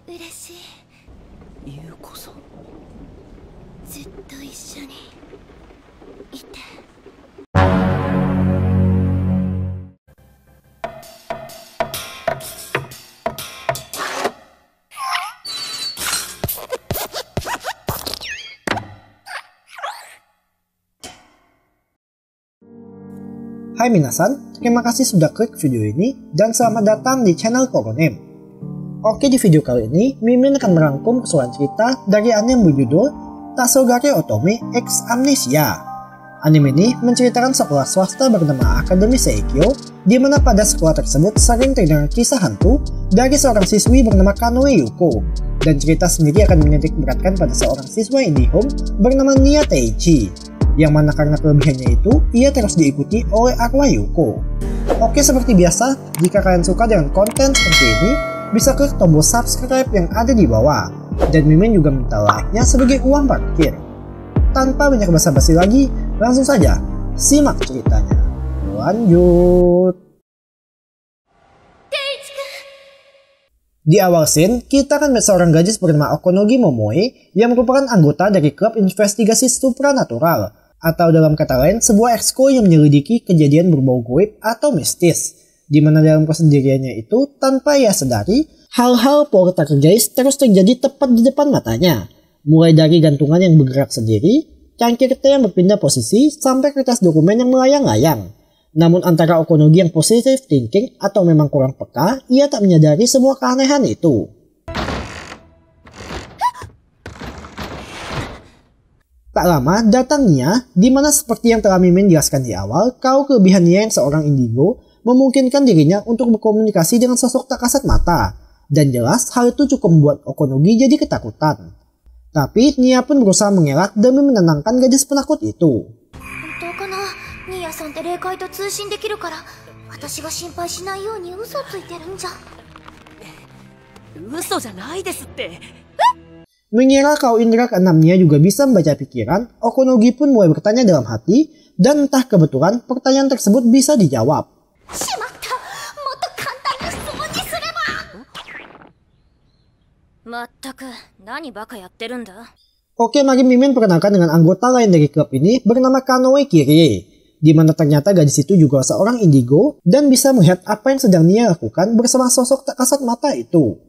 嬉しい。優子さん。ずっと一緒にいて。Hai minasan, terima kasih sudah klik video ini dan selamat datang di channel Koronem. Oke, di video kali ini Mimin akan merangkum keseluruhan cerita dari anime berjudul Tasogare Otome X Amnesia. Anime ini menceritakan sekolah swasta bernama Akademi Seikyo, di mana pada sekolah tersebut sering terdengar kisah hantu dari seorang siswi bernama Kanoe Yuko, dan cerita sendiri akan menitik beratkan pada seorang siswa IndiHome bernama Nia Teichi, yang mana karena kelebihannya itu, ia terus diikuti oleh arwah Yuko. Oke, seperti biasa, jika kalian suka dengan konten seperti ini, bisa klik tombol subscribe yang ada di bawah. Dan Mimin juga minta like-nya sebagai uang parkir. Tanpa banyak basa-basi lagi, langsung saja simak ceritanya. Lanjut. Di awal scene, kita akan melihat seorang gadis bernama Okonogi Momoe yang merupakan anggota dari klub investigasi supranatural, atau dalam kata lain sebuah eksko yang menyelidiki kejadian berbau goib atau mistis, di mana dalam kesendiriannya itu tanpa ia sadari hal-hal poltergeist terus terjadi tepat di depan matanya, mulai dari gantungan yang bergerak sendiri, cangkir teh yang berpindah posisi, sampai kertas dokumen yang melayang-layang. Namun antara Okonogi yang positive thinking atau memang kurang peka, ia tak menyadari semua keanehan itu. Tak lama datang Nia, di mana seperti yang telah Mimin jelaskan di awal, kalau kelebihan Nia yang seorang indigo memungkinkan dirinya untuk berkomunikasi dengan sosok tak kasat mata, dan jelas hal itu cukup membuat Okonogi jadi ketakutan. Tapi Nia pun berusaha mengelak demi menenangkan gadis penakut itu. Mengira kalau indera keenamnya juga bisa membaca pikiran, Okonogi pun mulai bertanya dalam hati, dan entah kebetulan pertanyaan tersebut bisa dijawab. Oke, mari Mimin perkenalkan dengan anggota lain dari klub ini bernama Kanoe Kirie, di mana ternyata gadis itu juga seorang indigo dan bisa melihat apa yang sedang Nia lakukan bersama sosok tak kasat mata itu.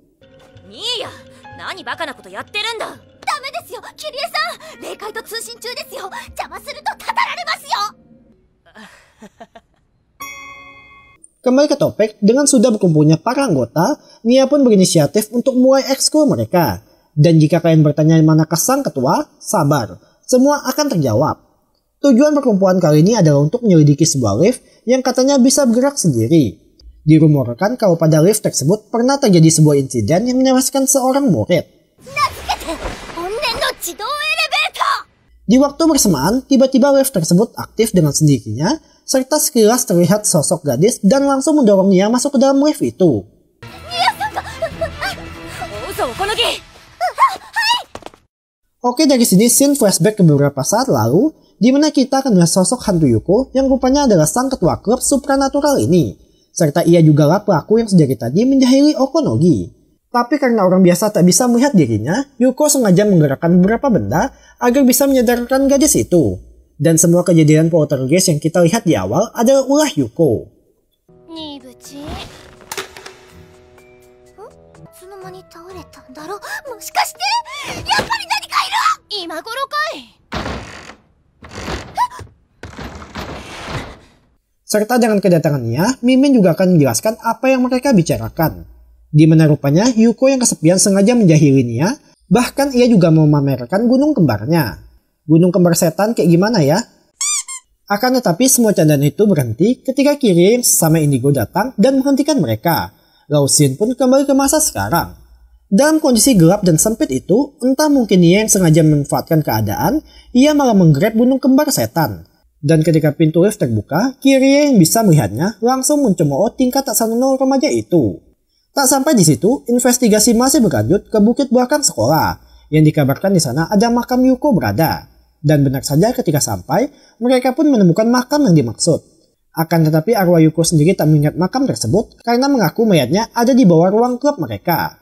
Kembali ke topik, dengan sudah berkumpulnya para anggota, Nia pun berinisiatif untuk mulai ekskul mereka. Dan jika kalian bertanya manakah sang ketua, sabar, semua akan terjawab. Tujuan perkumpulan kali ini adalah untuk menyelidiki sebuah lift yang katanya bisa bergerak sendiri. Dirumorkan kalau pada lift tersebut pernah terjadi sebuah insiden yang menewaskan seorang murid. Di waktu bersamaan, tiba-tiba lift tersebut aktif dengan sendirinya, serta sekilas terlihat sosok gadis dan langsung mendorong Nia masuk ke dalam lift itu. Oke, dari sini scene flashback ke beberapa saat lalu, di mana kita akan melihat sosok hantu Yuko yang rupanya adalah sang ketua klub supranatural ini. Serta ia juga lah pelaku yang sejak tadi menjahili Okonogi. Tapi karena orang biasa tak bisa melihat dirinya, Yuko sengaja menggerakkan beberapa benda agar bisa menyadarkan gadis itu. Dan semua kejadian poltergeist yang kita lihat di awal adalah ulah Yuko. Serta dengan kedatangannya, Mimin juga akan menjelaskan apa yang mereka bicarakan. Di mana rupanya Yuko yang kesepian sengaja menjahili Nia, bahkan ia juga memamerkan gunung kembarnya. Gunung kembar setan kayak gimana ya? Akan tetapi semua candaan itu berhenti ketika Kirie yang sesama indigo datang dan menghentikan mereka. Lalu scene pun kembali ke masa sekarang. Dalam kondisi gelap dan sempit itu, entah mungkin Nia yang sengaja memanfaatkan keadaan, ia malah menggrab gunung kembar setan. Dan ketika pintu lift terbuka, Kirie yang bisa melihatnya langsung mencemooh tingkat tak sanono remaja itu. Tak sampai di situ, investigasi masih berlanjut ke bukit belakang sekolah, yang dikabarkan di sana ada makam Yuko berada. Dan benar saja ketika sampai, mereka pun menemukan makam yang dimaksud. Akan tetapi arwah Yuko sendiri tak mengingat makam tersebut karena mengaku mayatnya ada di bawah ruang klub mereka.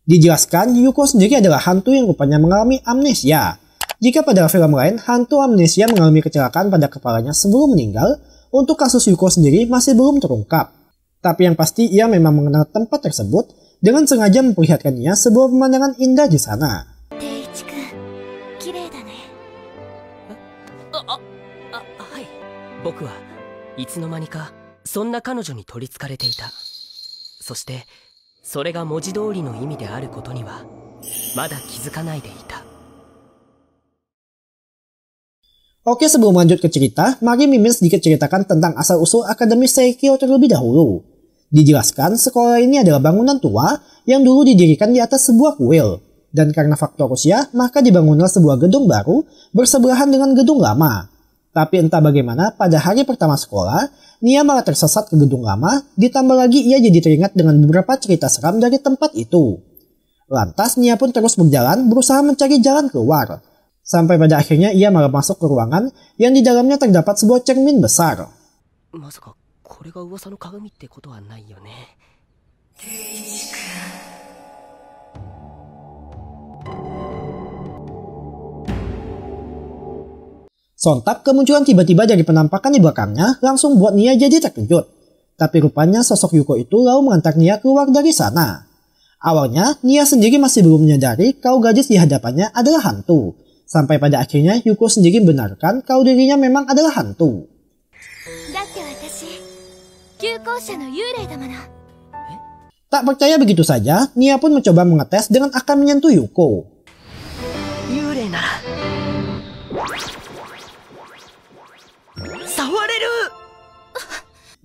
Dijelaskan, Yuko sendiri adalah hantu yang rupanya mengalami amnesia. Jika pada film lain, hantu amnesia mengalami kecelakaan pada kepalanya sebelum meninggal, untuk kasus Yuko sendiri masih belum terungkap. Tapi yang pasti ia memang mengenal tempat tersebut dengan sengaja memperlihatkannya sebuah pemandangan indah di sana. Oke, sebelum lanjut ke cerita, mari Mimin sedikit ceritakan tentang asal-usul Akademi Seikyo terlebih dahulu. Dijelaskan, sekolah ini adalah bangunan tua yang dulu didirikan di atas sebuah kuil. Dan karena faktor usia, maka dibangunlah sebuah gedung baru bersebelahan dengan gedung lama. Tapi entah bagaimana, pada hari pertama sekolah, Nia malah tersesat ke gedung lama, ditambah lagi ia jadi teringat dengan beberapa cerita seram dari tempat itu. Lantas Nia pun terus berjalan berusaha mencari jalan keluar. Sampai pada akhirnya ia malah masuk ke ruangan yang di dalamnya terdapat sebuah cermin besar. Sontak kemunculan tiba-tiba dari penampakan di belakangnya langsung buat Nia jadi terkejut. Tapi rupanya sosok Yuko itu lalu mengantar Nia keluar dari sana. Awalnya Nia sendiri masih belum menyadari kalau gadis di hadapannya adalah hantu. Sampai pada akhirnya Yuko sendiri membenarkan kalau dirinya memang adalah hantu. Tak percaya begitu saja, Nia pun mencoba mengetes dengan akan menyentuh Yuko.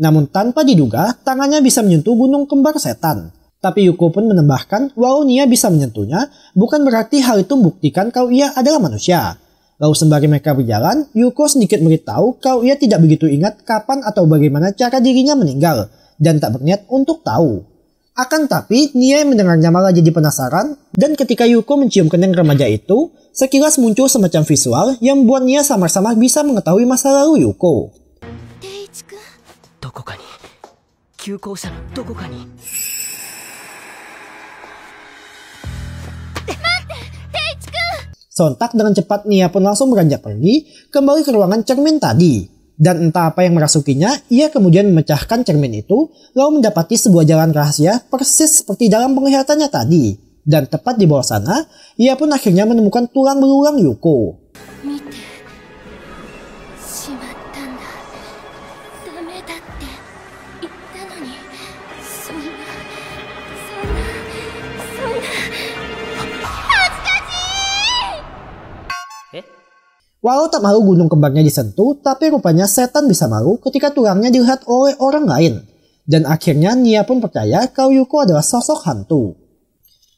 Namun tanpa diduga, tangannya bisa menyentuh gunung kembar setan. Tapi Yuko pun menambahkan walau Nia bisa menyentuhnya, bukan berarti hal itu membuktikan kalau ia adalah manusia. Lalu sembari mereka berjalan, Yuko sedikit memberitahu kalau ia tidak begitu ingat kapan atau bagaimana cara dirinya meninggal, dan tak berniat untuk tahu. Akan tapi, Nia yang mendengarnya malah jadi penasaran, dan ketika Yuko mencium kening remaja itu, sekilas muncul semacam visual yang membuat Nia samar-samar bisa mengetahui masa lalu Yuko. Sontak dengan cepat Nia pun langsung beranjak pergi kembali ke ruangan cermin tadi. Dan entah apa yang merasukinya, ia kemudian memecahkan cermin itu lalu mendapati sebuah jalan rahasia persis seperti dalam penglihatannya tadi. Dan tepat di bawah sana, ia pun akhirnya menemukan tulang belulang Yuko. Walau tak malu gunung kembarnya disentuh, tapi rupanya setan bisa malu ketika tulangnya dilihat oleh orang lain. Dan akhirnya Nia pun percaya kalau Yuko adalah sosok hantu.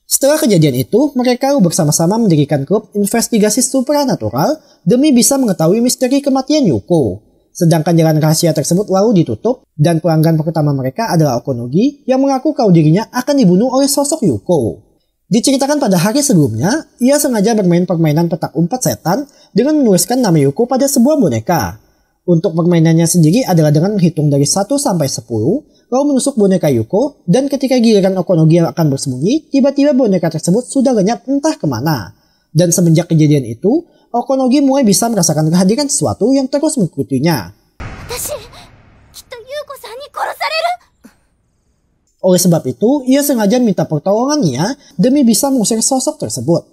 Setelah kejadian itu, mereka bersama-sama mendirikan klub investigasi supranatural demi bisa mengetahui misteri kematian Yuko. Sedangkan jalan rahasia tersebut lalu ditutup, dan pelanggan pertama mereka adalah Okonogi yang mengaku kalau dirinya akan dibunuh oleh sosok Yuko. Diceritakan pada hari sebelumnya, ia sengaja bermain permainan petak umpet setan dengan menuliskan nama Yuko pada sebuah boneka. Untuk permainannya sendiri adalah dengan menghitung dari 1 sampai 10, lalu menusuk boneka Yuko, dan ketika giliran Okonogi yang akan bersembunyi, tiba-tiba boneka tersebut sudah lenyap entah kemana. Dan semenjak kejadian itu, Okonogi mulai bisa merasakan kehadiran sesuatu yang terus mengikutinya. Oleh sebab itu, ia sengaja minta pertolongan Nia demi bisa mengusir sosok tersebut.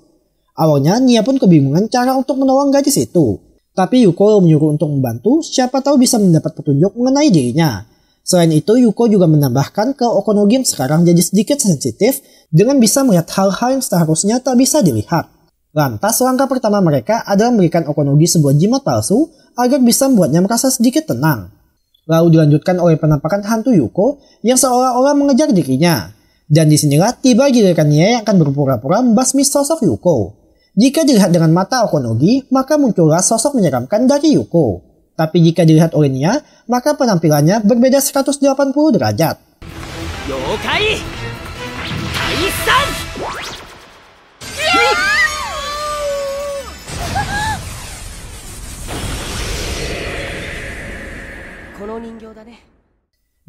Awalnya, Nia pun kebingungan cara untuk menolong gadis itu. Tapi Yuko menyuruh untuk membantu, siapa tahu bisa mendapat petunjuk mengenai dirinya. Selain itu, Yuko juga menambahkan kalau Okonogi sekarang jadi sedikit sensitif dengan bisa melihat hal-hal yang seharusnya tak bisa dilihat. Lantas, langkah pertama mereka adalah memberikan Okonogi sebuah jimat palsu agar bisa membuatnya merasa sedikit tenang. Lalu dilanjutkan oleh penampakan hantu Yuko yang seolah-olah mengejar dirinya. Dan disinilah tiba giliran Nia yang akan berpura-pura membasmi sosok Yuko. Jika dilihat dengan mata Okonogi, maka muncullah sosok menyeramkan dari Yuko. Tapi jika dilihat oleh Nia, maka penampilannya berbeda 180 derajat.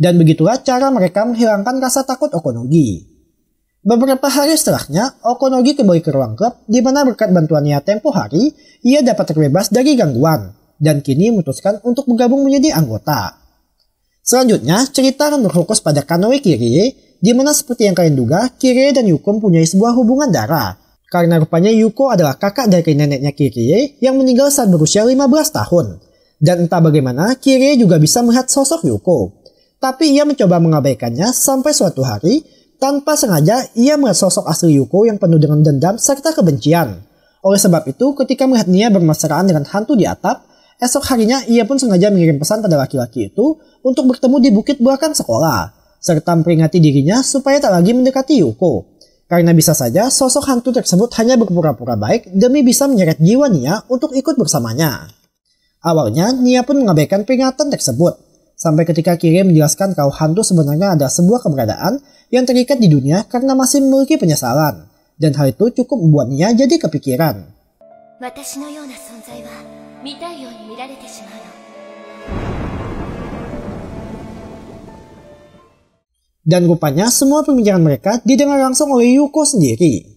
Dan begitulah cara mereka menghilangkan rasa takut Okonogi. Beberapa hari setelahnya, Okonogi kembali ke ruang klub di mana berkat bantuannya tempo hari, ia dapat terbebas dari gangguan dan kini memutuskan untuk bergabung menjadi anggota. Selanjutnya, cerita akan berfokus pada Kanoe Kirie, di mana seperti yang kalian duga, Kirie dan Yuko mempunyai sebuah hubungan darah. Karena rupanya Yuko adalah kakak dari neneknya Kirie yang meninggal saat berusia 15 tahun. Dan entah bagaimana, Kirie juga bisa melihat sosok Yuko. Tapi ia mencoba mengabaikannya sampai suatu hari, tanpa sengaja ia melihat sosok asli Yuko yang penuh dengan dendam serta kebencian. Oleh sebab itu, ketika melihat Nia bermesraan dengan hantu di atap, esok harinya ia pun sengaja mengirim pesan pada laki-laki itu untuk bertemu di bukit belakang sekolah, serta memperingati dirinya supaya tak lagi mendekati Yuko. Karena bisa saja sosok hantu tersebut hanya berpura-pura baik demi bisa menyeret jiwa Nia untuk ikut bersamanya. Awalnya, Nia pun mengabaikan peringatan tersebut. Sampai ketika Kirie menjelaskan kalau hantu sebenarnya ada sebuah keberadaan yang terikat di dunia karena masih memiliki penyesalan. Dan hal itu cukup membuat Nia jadi kepikiran. Dan rupanya semua pembicaraan mereka didengar langsung oleh Yuko sendiri.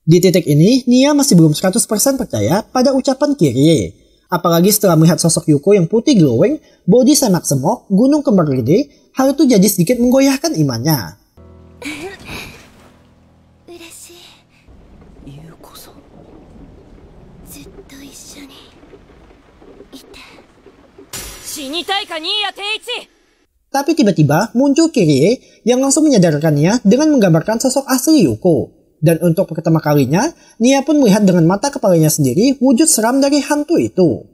Di titik ini, Nia masih belum 100% percaya pada ucapan Kirie. Apalagi setelah melihat sosok Yuko yang putih glowing, body semak semok, gunung kembar gede, hal itu jadi sedikit menggoyahkan imannya. Tapi tiba-tiba muncul Kirie yang langsung menyadarkannya dengan menggambarkan sosok asli Yuko. Dan untuk pertama kalinya, Nia pun melihat dengan mata kepalanya sendiri wujud seram dari hantu itu.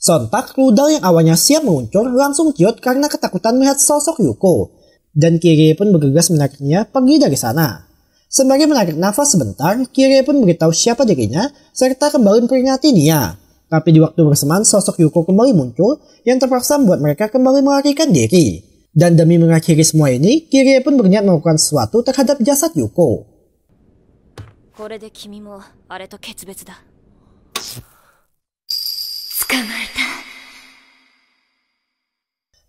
Sontak, rudal yang awalnya siap meluncur langsung ciut karena ketakutan melihat sosok Yuko. Dan Kirie pun bergegas menariknya pergi dari sana. Sembari menarik nafas sebentar, Kirie pun beritahu siapa dirinya serta kembali memperingati Nia. Tapi di waktu bersamaan sosok Yuko kembali muncul yang terpaksa membuat mereka kembali melarikan diri. Dan demi mengakhiri semua ini, Kirie pun berniat melakukan sesuatu terhadap jasad Yuko.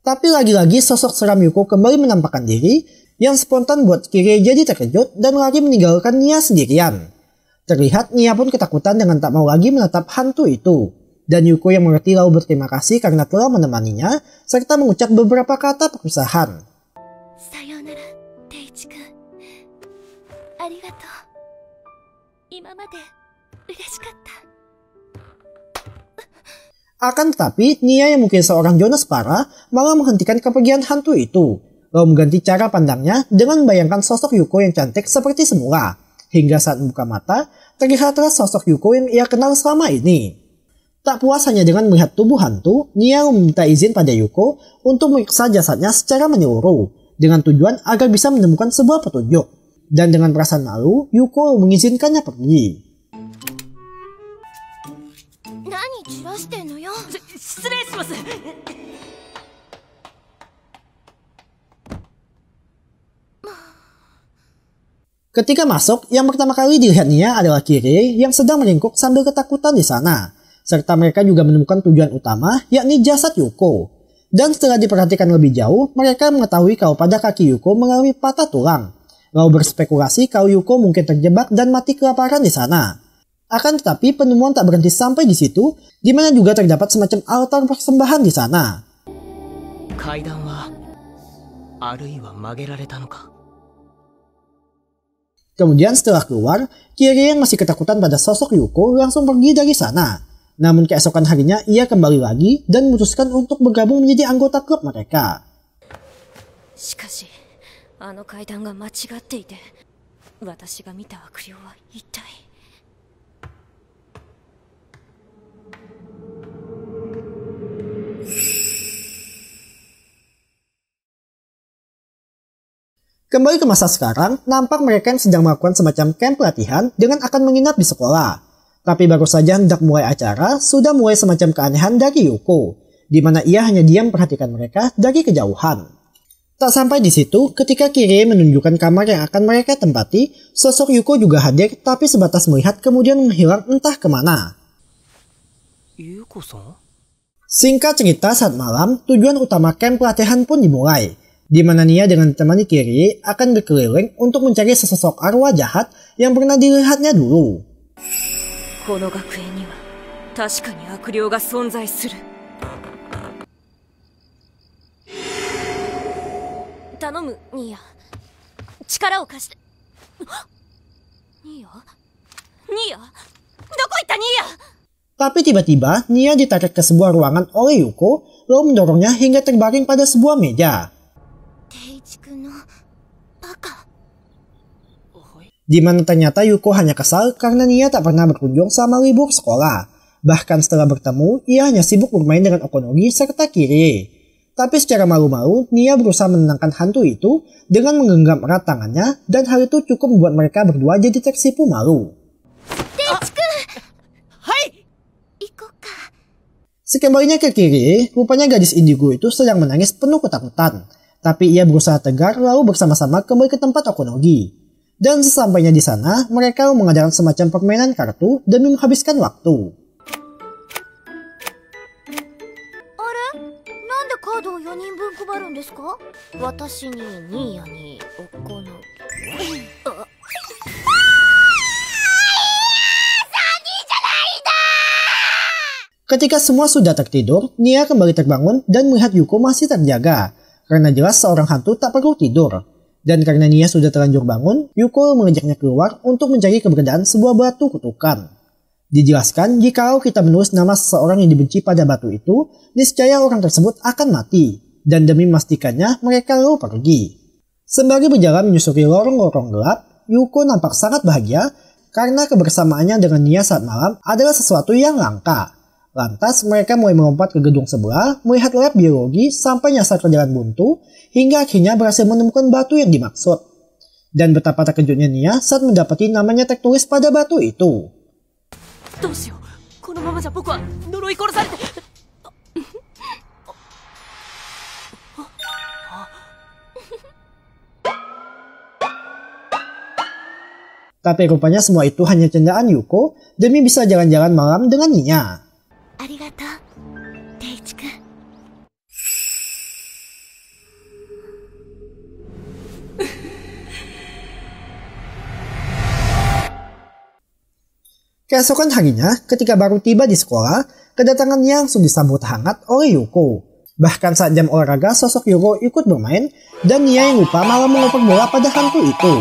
Tapi lagi-lagi sosok seram Yuko kembali menampakkan diri yang spontan buat Kirie jadi terkejut dan lari meninggalkan Nia sendirian. Terlihat Nia pun ketakutan dengan tak mau lagi menatap hantu itu. Dan Yuko yang mengerti lalu berterima kasih karena telah menemaninya, serta mengucap beberapa kata perpisahan. Sayonara, Teichi-kun. Arigatou. Imamade ureshikatta. Akan tetapi, Nia yang mungkin seorang Jonas parah malah menghentikan kepergian hantu itu. Lalu mengganti cara pandangnya dengan membayangkan sosok Yuko yang cantik seperti semula. Hingga saat membuka mata, terlihatlah sosok Yuko yang ia kenal selama ini. Tak puas hanya dengan melihat tubuh hantu, Nia meminta izin pada Yuko untuk memeriksa jasadnya secara menyeluruh, dengan tujuan agar bisa menemukan sebuah petunjuk. Dan dengan perasaan malu, Yuko mengizinkannya pergi. Ketika masuk, yang pertama kali dilihat Nia adalah Kirie yang sedang meringkuk sambil ketakutan di sana. Serta mereka juga menemukan tujuan utama, yakni jasad Yuko. Dan setelah diperhatikan lebih jauh, mereka mengetahui kalau pada kaki Yuko mengalami patah tulang. Lalu berspekulasi kalau Yuko mungkin terjebak dan mati kelaparan di sana. Akan tetapi penemuan tak berhenti sampai di situ, di mana juga terdapat semacam altar persembahan di sana. Kemudian setelah keluar, Kirie yang masih ketakutan pada sosok Yuko langsung pergi dari sana. Namun keesokan harinya ia kembali lagi dan memutuskan untuk bergabung menjadi anggota klub mereka. Kembali ke masa sekarang, nampak mereka yang sedang melakukan semacam camp pelatihan dengan akan menginap di sekolah. Tapi baru saja hendak mulai acara, sudah mulai semacam keanehan dari Yuko, di mana ia hanya diam perhatikan mereka dari kejauhan. Tak sampai di situ, ketika Kirie menunjukkan kamar yang akan mereka tempati, sosok Yuko juga hadir tapi sebatas melihat kemudian menghilang entah kemana. Yuko-san? Singkat cerita, saat malam, tujuan utama camp pelatihan pun dimulai, di mana Nia dengan ditemani Kirie akan berkeliling untuk mencari sesosok arwah jahat yang pernah dilihatnya dulu. この学園には確かに悪霊が存在する。頼むニーヤ、力を貸して。ニーヤ、ニーヤ、どこ行ったニーヤ。 Tapi tiba-tiba Nia ditarik ke sebuah ruangan oleh Yuko, lalu mendorongnya hingga terbaring pada sebuah meja. Di mana ternyata Yuko hanya kesal karena Nia tak pernah berkunjung sama libur sekolah. Bahkan setelah bertemu, ia hanya sibuk bermain dengan Okonogi serta Kirie. Tapi secara malu-malu, Nia berusaha menenangkan hantu itu dengan menggenggam erat tangannya, dan hal itu cukup membuat mereka berdua jadi tersipu malu. Sekembalinya ke Kirie, rupanya gadis indigo itu sedang menangis penuh ketakutan. Tapi ia berusaha tegar lalu bersama-sama kembali ke tempat Okonogi. Dan sesampainya di sana, mereka mengadakan semacam permainan kartu demi menghabiskan waktu. Ketika semua sudah tertidur, Nia kembali terbangun dan melihat Yuko masih terjaga. Karena jelas seorang hantu tak perlu tidur. Dan karena Nia sudah terlanjur bangun, Yuko mengajaknya keluar untuk mencari keberadaan sebuah batu kutukan. Dijelaskan, jikalau kita menulis nama seseorang yang dibenci pada batu itu, niscaya orang tersebut akan mati. Dan demi memastikannya, mereka lalu pergi. Sembari berjalan menyusuri lorong-lorong gelap, Yuko nampak sangat bahagia karena kebersamaannya dengan Nia saat malam adalah sesuatu yang langka. Lantas mereka mulai melompat ke gedung sebelah, melihat lab biologi sampai nyasar ke jalan buntu, hingga akhirnya berhasil menemukan batu yang dimaksud. Dan betapa terkejutnya Nia saat mendapati namanya tertulis pada batu itu. Tapi rupanya semua itu hanya candaan Yuko demi bisa jalan-jalan malam dengan Nia. Keesokan harinya, ketika baru tiba di sekolah, kedatangannya langsung disambut hangat oleh Yuko. Bahkan saat jam olahraga, sosok Yuko ikut bermain, dan Nia yang lupa malah mengoper bola pada hantu itu.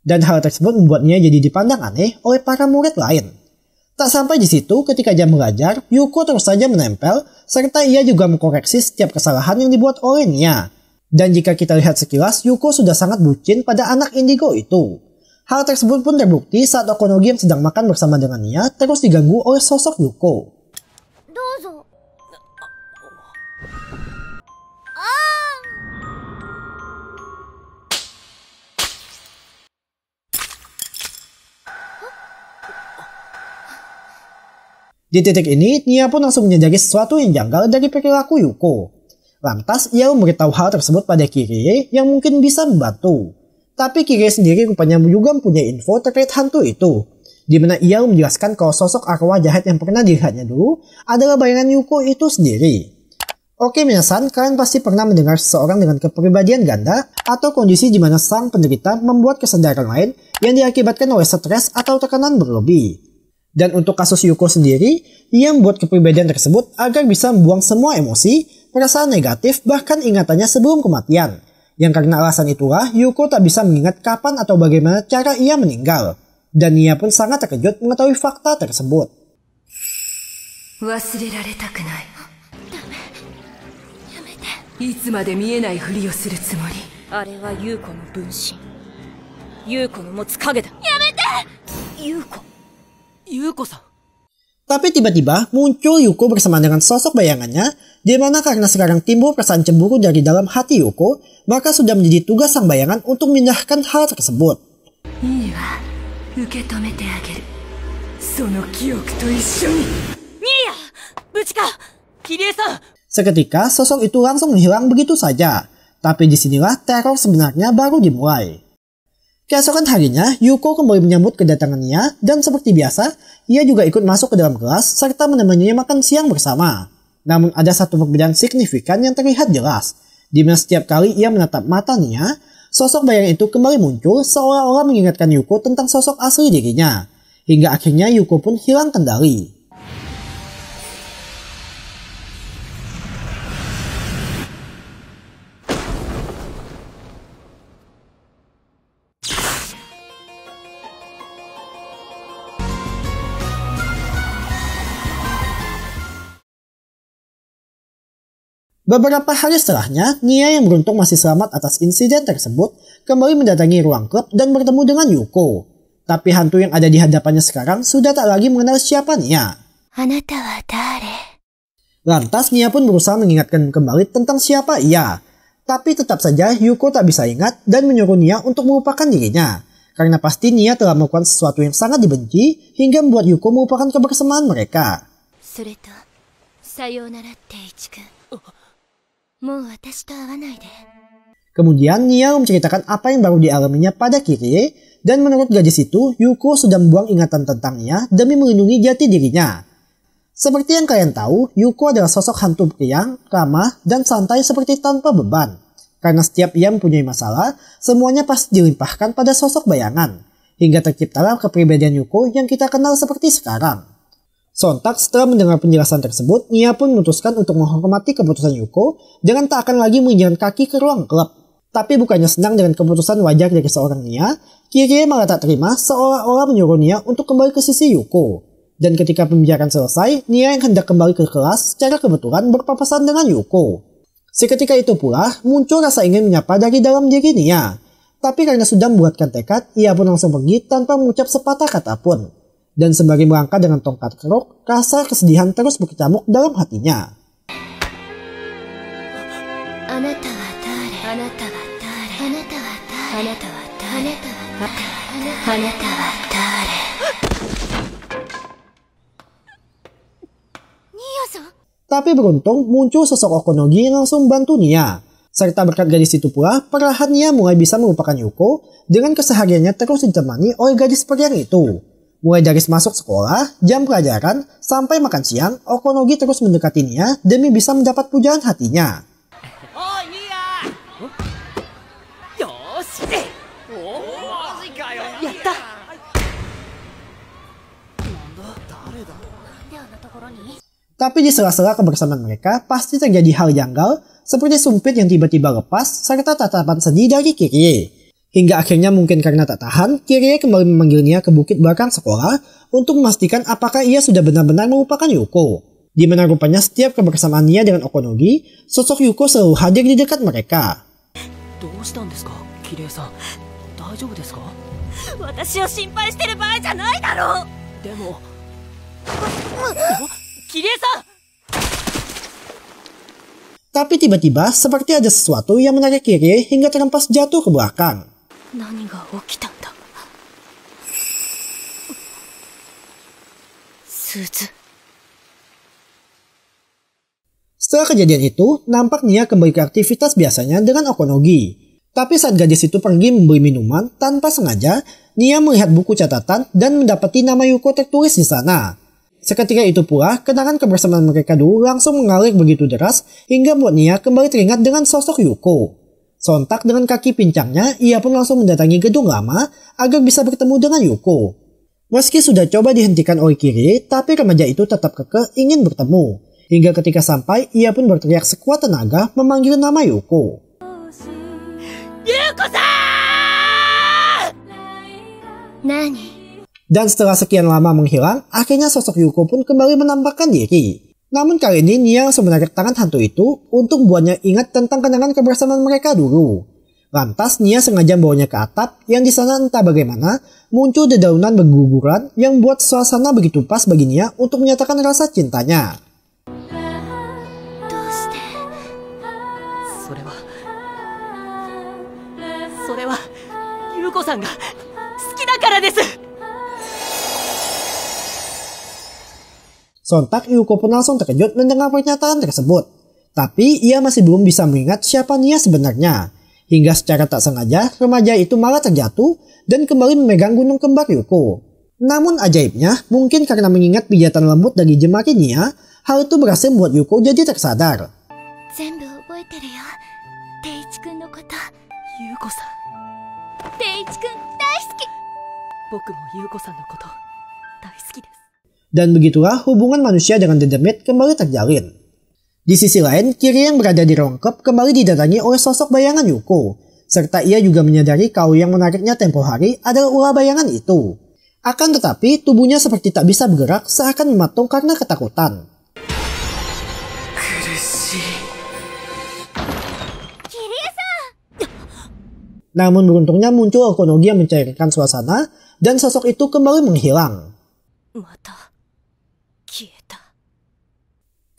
Dan hal tersebut membuat Nia jadi dipandang aneh oleh para murid lain. Tak sampai di situ, ketika jam belajar, Yuko terus saja menempel, serta ia juga mengkoreksi setiap kesalahan yang dibuat oleh Nia. Dan jika kita lihat sekilas, Yuko sudah sangat bucin pada anak indigo itu. Hal tersebut pun terbukti saat Okonogi yang sedang makan bersama dengan Nia terus diganggu oleh sosok Yuko. Di titik ini, Nia pun langsung menyadari sesuatu yang janggal dari perilaku Yuko. Lantas, ia memberitahu hal tersebut pada Kirie yang mungkin bisa membantu. Tapi Kirie sendiri rupanya juga mempunyai info terkait hantu itu, di mana ia menjelaskan kalau sosok arwah jahat yang pernah dilihatnya dulu adalah bayangan Yuko itu sendiri. Oke minasan, kalian pasti pernah mendengar seseorang dengan kepribadian ganda atau kondisi di mana sang penderita membuat kesadaran lain yang diakibatkan oleh stres atau tekanan berlebih. Dan untuk kasus Yuko sendiri, ia membuat kepribadian tersebut agar bisa membuang semua emosi, perasaan negatif, bahkan ingatannya sebelum kematian. Yang karena alasan itulah, Yuko tak bisa mengingat kapan atau bagaimana cara ia meninggal. Dan ia pun sangat terkejut mengetahui fakta tersebut. いつまで見えないふりをするつもり。あれは優子の分身。優子の持つ影だ。やめて。優子さん。Tapi tiba-tiba muncul Yuko bersama dengan sosok bayangannya, di mana karena sekarang timbul perasaan cemburu dari dalam hati Yuko, maka sudah menjadi tugas sang bayangan untuk memindahkan hal tersebut. Seketika sosok itu langsung menghilang begitu saja, tapi disinilah teror sebenarnya baru dimulai. Keesokan harinya, Yuko kembali menyambut kedatangan Nia, dan seperti biasa, ia juga ikut masuk ke dalam kelas serta menemaninya makan siang bersama. Namun ada satu perbedaan signifikan yang terlihat jelas, di mana setiap kali ia menatap mata Nia, sosok bayangan itu kembali muncul seolah-olah mengingatkan Yuko tentang sosok asli dirinya. Hingga akhirnya Yuko pun hilang kendali. Beberapa hari setelahnya, Nia yang beruntung masih selamat atas insiden tersebut kembali mendatangi ruang klub dan bertemu dengan Yuko. Tapi hantu yang ada di hadapannya sekarang sudah tak lagi mengenal siapa Nia. Lantas Nia pun berusaha mengingatkan kembali tentang siapa ia. Tapi tetap saja Yuko tak bisa ingat dan menyuruh Nia untuk melupakan dirinya. Karena pasti Nia telah melakukan sesuatu yang sangat dibenci hingga membuat Yuko melupakan kebersamaan mereka. Kemudian Nia menceritakan apa yang baru dialaminya pada Kirie, dan menurut gadis itu, Yuko sudah membuang ingatan tentang Nia demi melindungi jati dirinya. Seperti yang kalian tahu, Yuko adalah sosok hantu priang, ramah, dan santai seperti tanpa beban. Karena setiap ia mempunyai masalah, semuanya pasti dilimpahkan pada sosok bayangan, hingga terciptalah kepribadian Yuko yang kita kenal seperti sekarang. Sontak setelah mendengar penjelasan tersebut, Nia pun memutuskan untuk menghormati keputusan Yuko dengan tak akan lagi menginjakan kaki ke ruang klub. Tapi bukannya senang dengan keputusan wajar dari seorang Nia, Kirie malah tak terima seolah-olah menyuruh Nia untuk kembali ke sisi Yuko. Dan ketika pembicaraan selesai, Nia yang hendak kembali ke kelas secara kebetulan berpapasan dengan Yuko. Seketika itu pula muncul rasa ingin menyapa dari dalam diri Nia. Tapi karena sudah membuatkan tekad, ia pun langsung pergi tanpa mengucap sepatah kata pun. Dan sembari melangkah dengan tongkat keruk, rasa kesedihan terus berkecamuk dalam hatinya. Tapi beruntung muncul sosok Okonogi yang langsung membantu Nia. Serta berkat gadis itu pula, perlahan Nia mulai bisa melupakan Yuko dengan kesehariannya terus ditemani oleh gadis periang itu. Mulai dari masuk sekolah, jam pelajaran, sampai makan siang, Okonogi terus mendekati Nia demi bisa mendapat pujaan hatinya. Tapi di sela-sela kebersamaan mereka, pasti terjadi hal janggal, seperti sumpit yang tiba-tiba lepas, serta tatapan sedih dari Kirie. Hingga akhirnya mungkin karena tak tahan, Kirie kembali memanggil Nia ke bukit belakang sekolah untuk memastikan apakah ia sudah benar-benar melupakan Yuko. Di mana rupanya setiap kebersamaan Nia dengan Okonogi, sosok Yuko selalu hadir di dekat mereka. Tapi tiba-tiba seperti ada sesuatu yang menarik Kirie hingga terhempas jatuh ke belakang. Setelah kejadian itu, nampak Nia kembali ke aktivitas biasanya dengan Okonogi. Tapi saat gadis itu pergi membeli minuman, tanpa sengaja, Nia melihat buku catatan dan mendapati nama Yuko tertulis di sana. Seketika itu pula, kenangan kebersamaan mereka dulu langsung mengalir begitu deras hingga membuat Nia kembali teringat dengan sosok Yuko. Sontak dengan kaki pincangnya, ia pun langsung mendatangi gedung lama agar bisa bertemu dengan Yuko. Meski sudah coba dihentikan oleh Kirie, tapi remaja itu tetap kekeh ingin bertemu. Hingga ketika sampai, ia pun berteriak sekuat tenaga memanggil nama Yuko. Yuko-san! Dan setelah sekian lama menghilang, akhirnya sosok Yuko pun kembali menampakkan diri. Namun kali ini Nia langsung menarik tangan hantu itu untuk membuatnya ingat tentang kenangan kebersamaan mereka dulu. Lantas Nia sengaja membawanya ke atap yang di sana entah bagaimana muncul dedaunan berguguran yang membuat suasana begitu pas bagi Nia untuk menyatakan rasa cintanya. それは優子さんが好きだからです。 Sontak Yuko pun langsung terkejut mendengar pernyataan tersebut. Tapi ia masih belum bisa mengingat siapa Nia sebenarnya. Hingga secara tak sengaja remaja itu malah terjatuh dan kembali memegang gunung kembar Yuko. Namun ajaibnya, mungkin karena mengingat pijatan lembut dari jemari Nia, hal itu berhasil membuat Yuko jadi tersadar. 全部覚えてるよ、定一くんのこと。優子さん、定一くん大好き。僕も優子さんのこと大好きです。 Dan begitulah hubungan manusia dengan Dedemit kembali terjalin. Di sisi lain, Kiri yang berada di ruang klub kembali didatangi oleh sosok bayangan Yuko. Serta ia juga menyadari kalau yang menariknya tempo hari adalah ulah bayangan itu. Akan tetapi, tubuhnya seperti tak bisa bergerak seakan mematung karena ketakutan. Namun beruntungnya muncul Okonogi yang mencairkan suasana dan sosok itu kembali menghilang.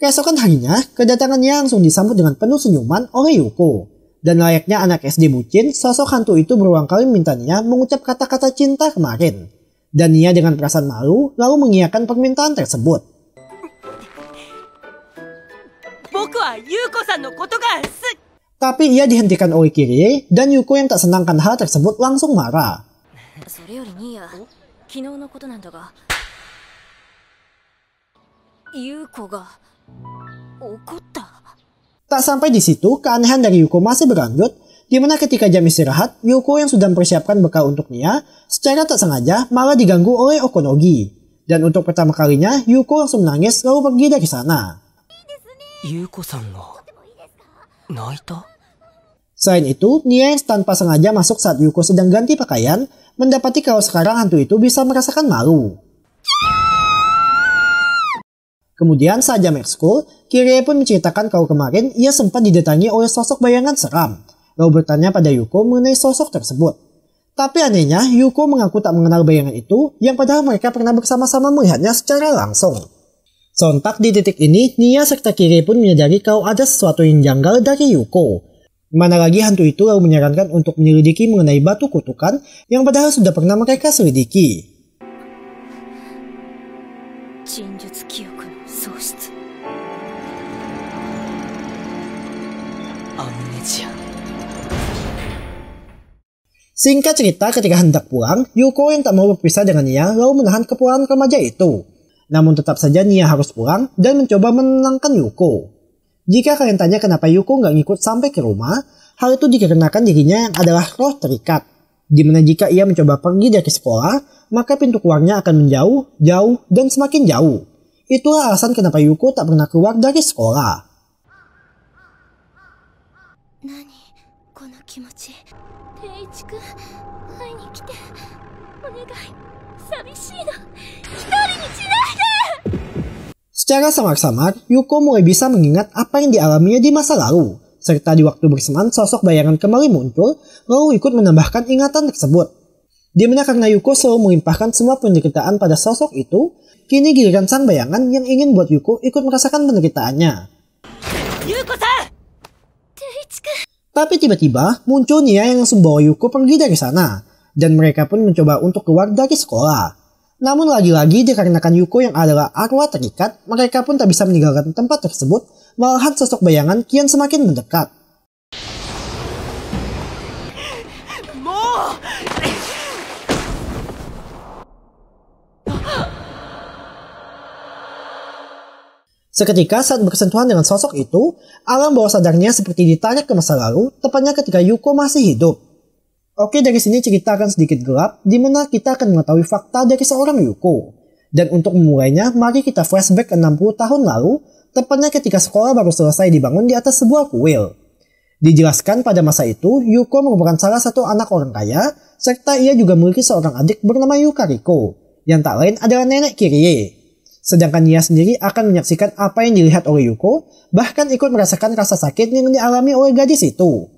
Keesokan harinya, kedatangannya langsung disambut dengan penuh senyuman oleh Yuko. Dan layaknya anak SD bucin, sosok hantu itu berulang kali meminta Nia mengucap kata-kata cinta kemarin. Dan Nia dengan perasaan malu lalu mengiyakan permintaan tersebut. Tapi ia dihentikan oleh Kirie dan Yuko yang tak senangkan hal tersebut langsung marah. Tak sampai di situ, keanehan dari Yuko masih berlanjut, di mana ketika jam istirahat, Yuko yang sudah mempersiapkan bekal untuk Nia, secara tak sengaja malah diganggu oleh Okonogi. Dan untuk pertama kalinya, Yuko langsung menangis lalu pergi dari sana. Yuko-san ga naita? Selain itu, Nia yang tanpa sengaja masuk saat Yuko sedang ganti pakaian, mendapati kalau sekarang hantu itu bisa merasakan malu. Kemudian saat jam ekskul, Kirie pun menceritakan kalau kemarin ia sempat didatangi oleh sosok bayangan seram, lalu bertanya pada Yuko mengenai sosok tersebut. Tapi anehnya, Yuko mengaku tak mengenal bayangan itu, yang padahal mereka pernah bersama-sama melihatnya secara langsung. Sontak di titik ini, Nia serta Kirie pun menyadari kalau ada sesuatu yang janggal dari Yuko. Mana lagi hantu itu lalu menyarankan untuk menyelidiki mengenai batu kutukan yang padahal sudah pernah mereka selidiki. Singkat cerita, ketika hendak pulang, Yuko yang tak mau berpisah dengan Nia lalu menahan kepulangan remaja itu. Namun tetap saja Nia harus pulang dan mencoba menenangkan Yuko. Jika kalian tanya kenapa Yuko nggak ngikut sampai ke rumah, hal itu dikarenakan dirinya yang adalah roh terikat. Dimana jika ia mencoba pergi dari sekolah, maka pintu keluarnya akan menjauh, jauh, dan semakin jauh. Itulah alasan kenapa Yuko tak pernah keluar dari sekolah. Secara samar-samar, Yuko mulai bisa mengingat apa yang dialaminya di masa lalu, serta di waktu bersamaan sosok bayangan kembali muncul, lalu ikut menambahkan ingatan tersebut. Dimana karena Yuko selalu melimpahkan semua penderitaan pada sosok itu, kini giliran sang bayangan yang ingin buat Yuko ikut merasakan penderitaannya. Yuko-san! Tapi tiba-tiba muncul Nia yang langsung bawa Yuko pergi dari sana, dan mereka pun mencoba untuk keluar dari sekolah. Namun lagi-lagi dikarenakan Yuko yang adalah arwah terikat, mereka pun tak bisa meninggalkan tempat tersebut, malahan sosok bayangan kian semakin mendekat. Seketika saat bersentuhan dengan sosok itu, alam bawah sadarnya seperti ditarik ke masa lalu, tepatnya ketika Yuko masih hidup. Oke, dari sini cerita akan sedikit gelap, di mana kita akan mengetahui fakta dari seorang Yuko. Dan untuk memulainya, mari kita flashback ke 60 tahun lalu, tepatnya ketika sekolah baru selesai dibangun di atas sebuah kuil. Dijelaskan pada masa itu, Yuko merupakan salah satu anak orang kaya, serta ia juga memiliki seorang adik bernama Yukariko, yang tak lain adalah nenek Kirie. Sedangkan Nia sendiri akan menyaksikan apa yang dilihat oleh Yuko, bahkan ikut merasakan rasa sakit yang dialami oleh gadis itu.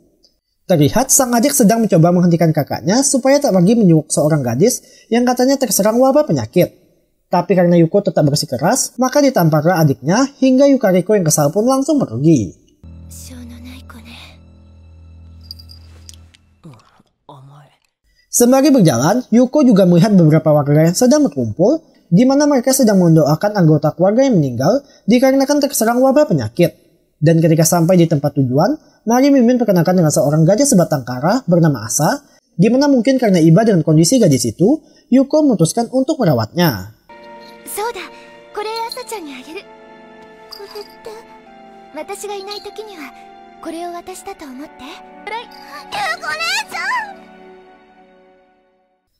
Terlihat sang adik sedang mencoba menghentikan kakaknya supaya tak pergi menjenguk seorang gadis yang katanya terserang wabah penyakit. Tapi karena Yuko tetap bersikeras, maka ditamparlah adiknya hingga Yukariko yang kesal pun langsung pergi. Sembari berjalan, Yuko juga melihat beberapa warga yang sedang berkumpul, di mana mereka sedang mendoakan anggota keluarga yang meninggal dikarenakan terserang wabah penyakit. Dan ketika sampai di tempat tujuan, mari Mimin perkenalkan dengan seorang gadis sebatang kara bernama Asa, di mana mungkin karena iba dengan kondisi gadis itu, Yuko memutuskan untuk merawatnya.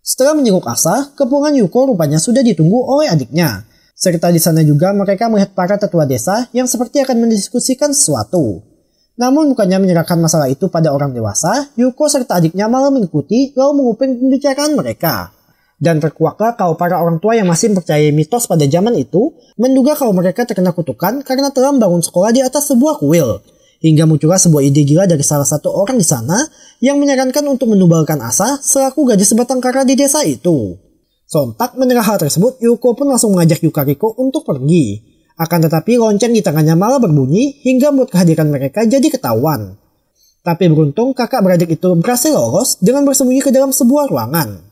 Setelah menjenguk Asa, kepulangan Yuko rupanya sudah ditunggu oleh adiknya. Serta di sana juga mereka melihat para tetua desa yang seperti akan mendiskusikan sesuatu. Namun bukannya menyerahkan masalah itu pada orang dewasa, Yuko serta adiknya malah mengikuti lalu menguping pembicaraan mereka. Dan terkuaklah kalau para orang tua yang masih mempercayai mitos pada zaman itu, menduga kalau mereka terkena kutukan karena telah membangun sekolah di atas sebuah kuil. Hingga muncullah sebuah ide gila dari salah satu orang di sana yang menyarankan untuk menubalkan Asa selaku gadis sebatang kara di desa itu. Sontak mendengar hal tersebut, Yuko pun langsung mengajak Yukariko untuk pergi. Akan tetapi lonceng di tangannya malah berbunyi hingga membuat kehadiran mereka jadi ketahuan. Tapi beruntung kakak beradik itu berhasil lolos dengan bersembunyi ke dalam sebuah ruangan.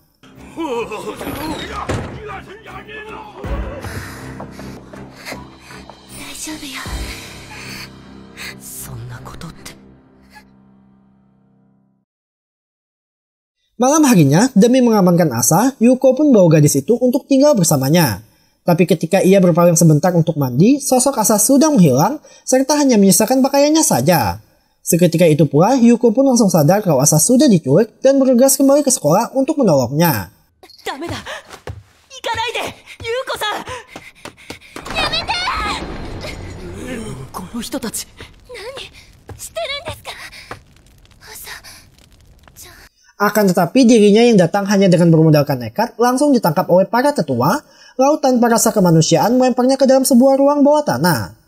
Malam harinya, demi mengamankan Asa, Yuko pun bawa gadis itu untuk tinggal bersamanya. Tapi ketika ia berpaling sebentar untuk mandi, sosok Asa sudah menghilang, serta hanya menyisakan pakaiannya saja. Seketika itu pula, Yuko pun langsung sadar kalau Asa sudah diculik dan bergegas kembali ke sekolah untuk menolongnya. Akan tetapi dirinya yang datang hanya dengan bermodalkan nekat langsung ditangkap oleh para tetua, lalu tanpa rasa kemanusiaan melemparnya ke dalam sebuah ruang bawah tanah.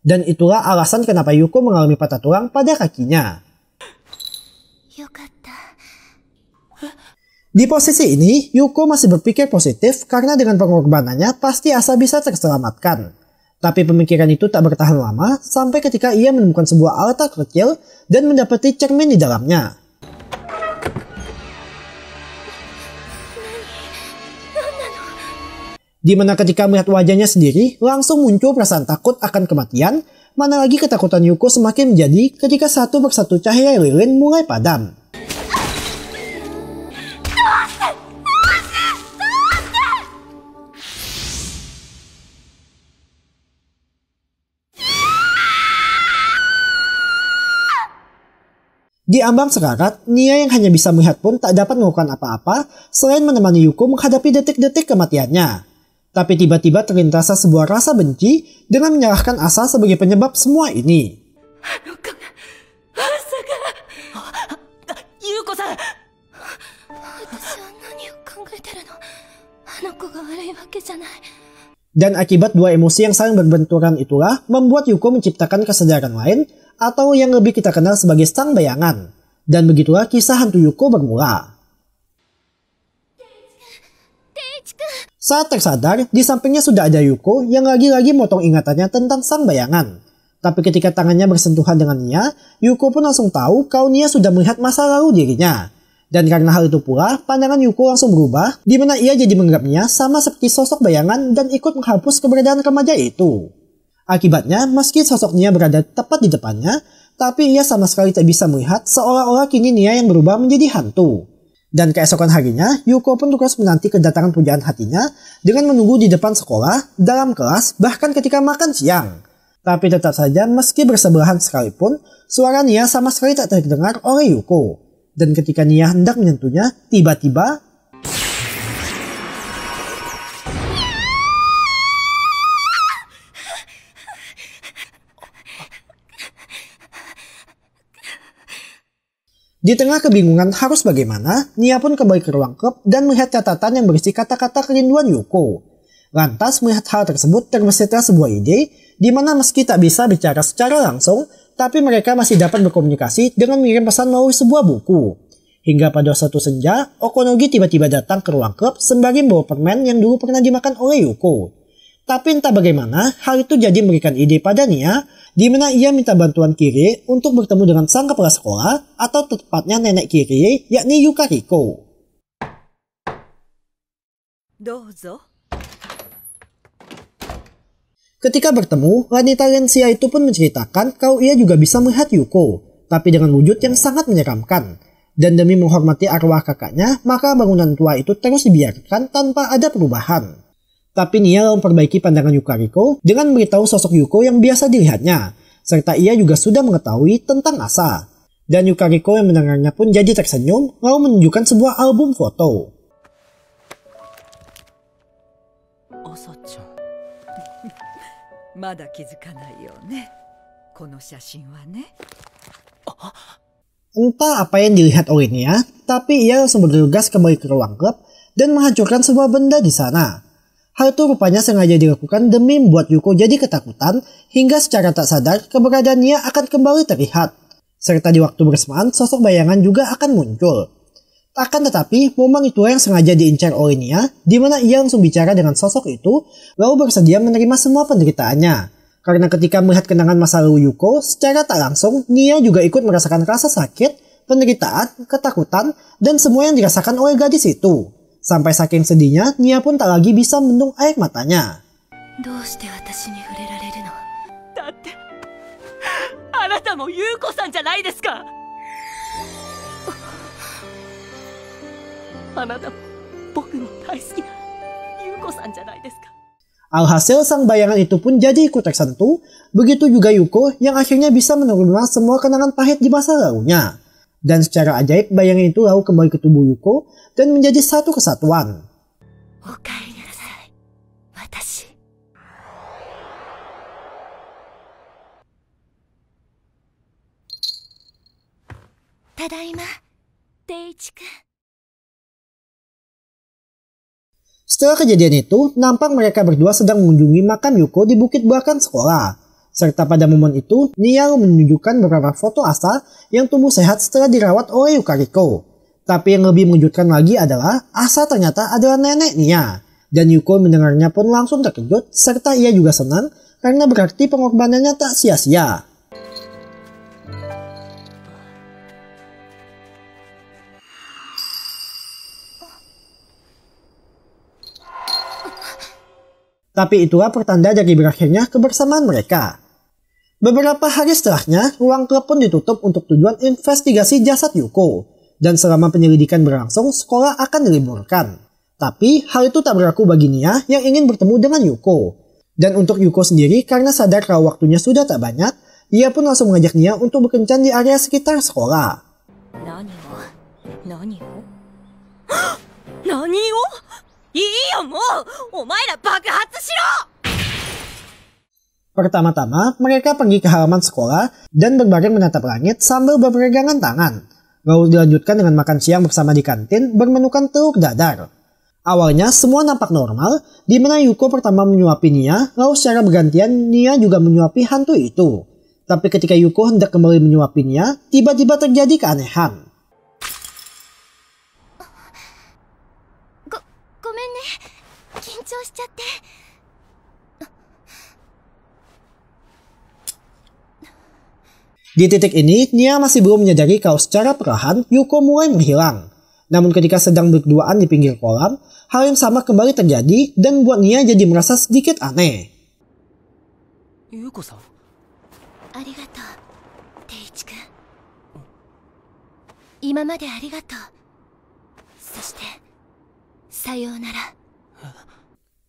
Dan itulah alasan kenapa Yuko mengalami patah tulang pada kakinya. Di posisi ini, Yuko masih berpikir positif karena dengan pengorbanannya pasti Asa bisa terselamatkan. Tapi pemikiran itu tak bertahan lama sampai ketika ia menemukan sebuah altar kecil dan mendapati cermin di dalamnya. Di mana ketika melihat wajahnya sendiri, langsung muncul perasaan takut akan kematian, mana lagi ketakutan Yuko semakin menjadi ketika satu persatu cahaya lilin mulai padam. Di ambang sekarat, Nia yang hanya bisa melihat pun tak dapat melakukan apa-apa selain menemani Yuko menghadapi detik-detik kematiannya. Tapi tiba-tiba terlintas sebuah rasa benci dengan menyalahkan Asa sebagai penyebab semua ini. Dan akibat dua emosi yang saling berbenturan itulah membuat Yuko menciptakan kesadaran lain atau yang lebih kita kenal sebagai sang bayangan. Dan begitulah kisah hantu Yuko bermula. Saat tersadar, di sampingnya sudah ada Yuko yang lagi-lagi motong ingatannya tentang sang bayangan. Tapi ketika tangannya bersentuhan dengan Nia, Yuko pun langsung tahu kalau Nia sudah melihat masa lalu dirinya. Dan karena hal itu pula, pandangan Yuko langsung berubah, di mana ia jadi menganggap Nia sama seperti sosok bayangan dan ikut menghapus keberadaan remaja itu. Akibatnya, meski sosok Nia berada tepat di depannya, tapi ia sama sekali tak bisa melihat seolah-olah kini Nia yang berubah menjadi hantu. Dan keesokan harinya, Yuko pun terus menanti kedatangan pujaan hatinya dengan menunggu di depan sekolah, dalam kelas, bahkan ketika makan siang. Tapi tetap saja meski bersebelahan sekalipun, suara Nia sama sekali tak terdengar oleh Yuko. Dan ketika Nia hendak menyentuhnya, tiba-tiba Di tengah kebingungan harus bagaimana, Nia pun kembali ke ruang klub dan melihat catatan yang berisi kata-kata kerinduan Yuko. Lantas melihat hal tersebut terbersihlah sebuah ide, di mana meski tak bisa bicara secara langsung, tapi mereka masih dapat berkomunikasi dengan mengirim pesan melalui sebuah buku. Hingga pada suatu senja, Okonogi tiba-tiba datang ke ruang klub sembari membawa permen yang dulu pernah dimakan oleh Yuko. Tapi entah bagaimana, hal itu jadi memberikan ide pada Nia, di mana ia minta bantuan Kirie untuk bertemu dengan sang kepala sekolah, atau tepatnya nenek Kirie, yakni Yukariko. Dozo. Ketika bertemu, wanita lansia itu pun menceritakan kalau ia juga bisa melihat Yuko, tapi dengan wujud yang sangat menyeramkan. Dan demi menghormati arwah kakaknya, maka bangunan tua itu terus dibiarkan tanpa ada perubahan. Tapi Nia memperbaiki pandangan Yukariko dengan memberitahu sosok Yuko yang biasa dilihatnya, serta ia juga sudah mengetahui tentang Asa. Dan Yukariko yang mendengarnya pun jadi tersenyum, lalu menunjukkan sebuah album foto. Oso-chan. Mada kizukanai yo ne. Kono shashin wa ne. Entah apa yang dilihat oleh Nia, tapi ia langsung bergegas kembali ke ruang klub dan menghancurkan sebuah benda di sana. Hal itu rupanya sengaja dilakukan demi membuat Yuko jadi ketakutan hingga secara tak sadar keberadaan Nia akan kembali terlihat. Serta di waktu bersamaan sosok bayangan juga akan muncul. Akan tetapi momen itu yang sengaja diincar oleh Nia, di mana ia langsung bicara dengan sosok itu lalu bersedia menerima semua penderitaannya. Karena ketika melihat kenangan masa lalu Yuko, secara tak langsung Nia juga ikut merasakan rasa sakit, penderitaan, ketakutan, dan semua yang dirasakan oleh gadis itu. Sampai saking sedihnya, Nia pun tak lagi bisa membendung air matanya. Alhasil sang bayangan itu pun jadi ikut tersentuh, begitu juga Yuko yang akhirnya bisa menerima semua kenangan pahit di masa lalunya. Dan secara ajaib bayangan itu lalu kembali ke tubuh Yuko dan menjadi satu kesatuan. Tadaima, Teichi-kun. Setelah kejadian itu, nampak mereka berdua sedang mengunjungi makam Yuko di bukit belakang sekolah. Serta pada momen itu, Nia menunjukkan beberapa foto Asa yang tumbuh sehat setelah dirawat oleh Yukariko. Tapi yang lebih mengejutkan lagi adalah Asa ternyata adalah nenek Nia. Dan Yuko mendengarnya pun langsung terkejut, serta ia juga senang karena berarti pengorbanannya tak sia-sia. Tapi itulah pertanda dari berakhirnya kebersamaan mereka. Beberapa hari setelahnya, ruang klub pun ditutup untuk tujuan investigasi jasad Yuko. Dan selama penyelidikan berlangsung, sekolah akan diliburkan. Tapi hal itu tak berlaku bagi Nia yang ingin bertemu dengan Yuko. Dan untuk Yuko sendiri, karena sadar kalau waktunya sudah tak banyak, ia pun langsung mengajak Nia untuk berkencan di area sekitar sekolah. Pertama-tama, mereka pergi ke halaman sekolah dan berbaring menatap langit sambil berpegangan tangan. Lalu dilanjutkan dengan makan siang bersama di kantin bermenukan telur dadar. Awalnya semua nampak normal, di mana Yuko pertama menyuapi Nia, lalu secara bergantian Nia juga menyuapi hantu itu. Tapi ketika Yuko hendak kembali menyuapi Nia, tiba-tiba terjadi keanehan. Di titik ini, Nia masih belum menyadari kalau secara perlahan Yuko mulai menghilang. Namun ketika sedang berduaan di pinggir kolam, hal yang sama kembali terjadi dan membuat Nia jadi merasa sedikit aneh. Yuko-san? Arigatou, Teichi-kun. Imamade arigatou. Soshite, sayonara.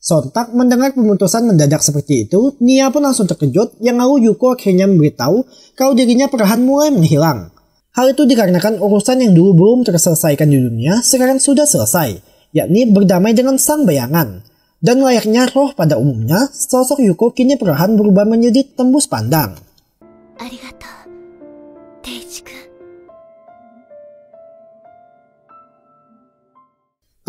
Sontak mendengar pemutusan mendadak seperti itu, Nia pun langsung terkejut yang lalu Yuko akhirnya memberitahu kalau dirinya perlahan mulai menghilang. Hal itu dikarenakan urusan yang dulu belum terselesaikan di dunia sekarang sudah selesai, yakni berdamai dengan sang bayangan. Dan layaknya roh pada umumnya, sosok Yuko kini perlahan berubah menjadi tembus pandang. Arigatou, Teichi-kun.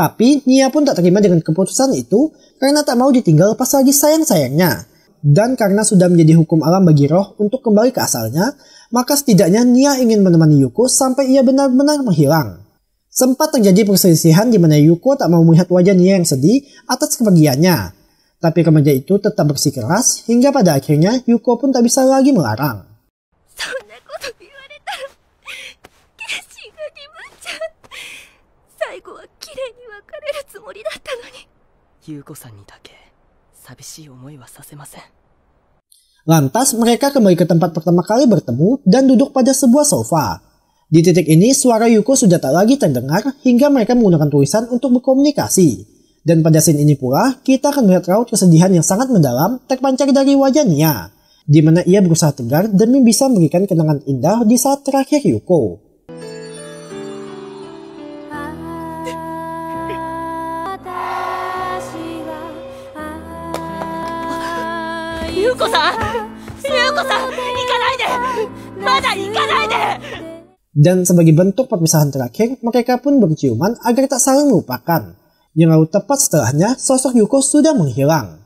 Tapi Nia pun tak terima dengan keputusan itu karena tak mau ditinggal pas lagi sayang-sayangnya. Dan karena sudah menjadi hukum alam bagi roh untuk kembali ke asalnya, maka setidaknya Nia ingin menemani Yuko sampai ia benar-benar menghilang. Sempat terjadi perselisihan di mana Yuko tak mau melihat wajah Nia yang sedih atas kepergiannya. Tapi remaja itu tetap bersikeras hingga pada akhirnya Yuko pun tak bisa lagi melarang. Lantas mereka kembali ke tempat pertama kali bertemu dan duduk pada sebuah sofa. Di titik ini suara Yuko sudah tak lagi terdengar hingga mereka menggunakan tulisan untuk berkomunikasi. Dan pada scene ini pula kita akan melihat raut kesedihan yang sangat mendalam terpancar dari wajah Nia, di mana ia berusaha tegar demi bisa memberikan kenangan indah di saat terakhir Yuko. Dan sebagai bentuk perpisahan terakhir, mereka pun berciuman agar tak saling melupakan. Yang lalu tepat setelahnya, sosok Yuko sudah menghilang.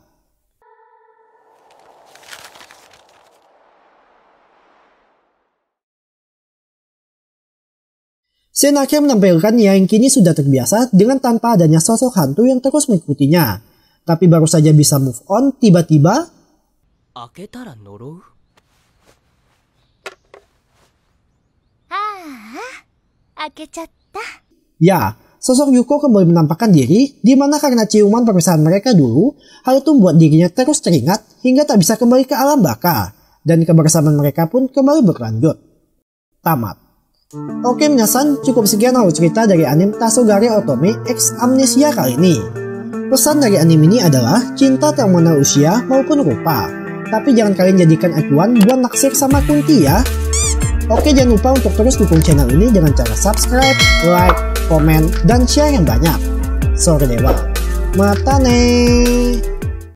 Scene akhir menampilkan Nia yang kini sudah terbiasa dengan tanpa adanya sosok hantu yang terus mengikutinya. Tapi baru saja bisa move on, tiba-tiba ya, sosok Yuko kembali menampakkan diri, di mana karena ciuman perpisahan mereka dulu, hal itu membuat dirinya terus teringat hingga tak bisa kembali ke alam baka, dan kebersamaan mereka pun kembali berlanjut. Tamat. Oke minasan, cukup sekian alur cerita dari anime Tasogare Otome X Amnesia kali ini. Pesan dari anime ini adalah cinta tak mengenal usia maupun rupa, tapi jangan kalian jadikan acuan buat naksir sama Kunti ya. Oke, jangan lupa untuk terus dukung channel ini dengan cara subscribe, like, komen, dan share yang banyak. Sore dewa. Mata nih.